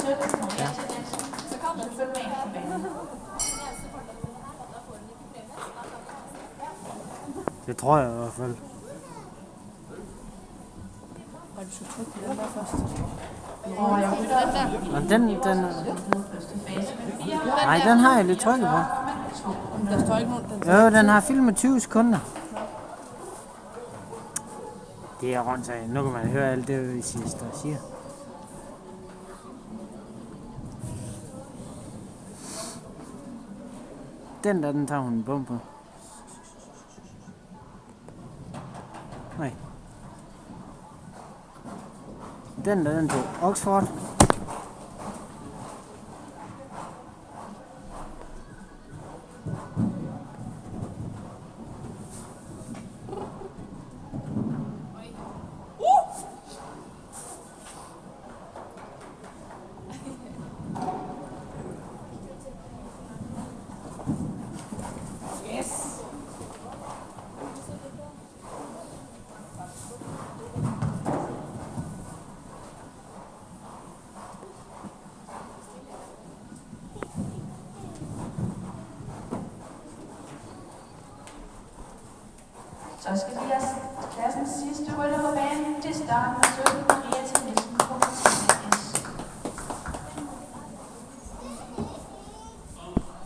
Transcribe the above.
Ja. Så kom du følge med ind på banen. Det tror jeg i hvert fald. Og du skal trykke på den der først. Og jeg rytter den der. Men den... Nej, den har jeg lidt trykket på. Der står ikke nogen. Jo, den har filmet 20 sekunder. Det er rundt af. Nu kan man høre alt det, vi siger. Den tager hun en bum på. Nej. Den tog Oxford. Så skal vi have klassens sidste rytter på banen til starten af 17.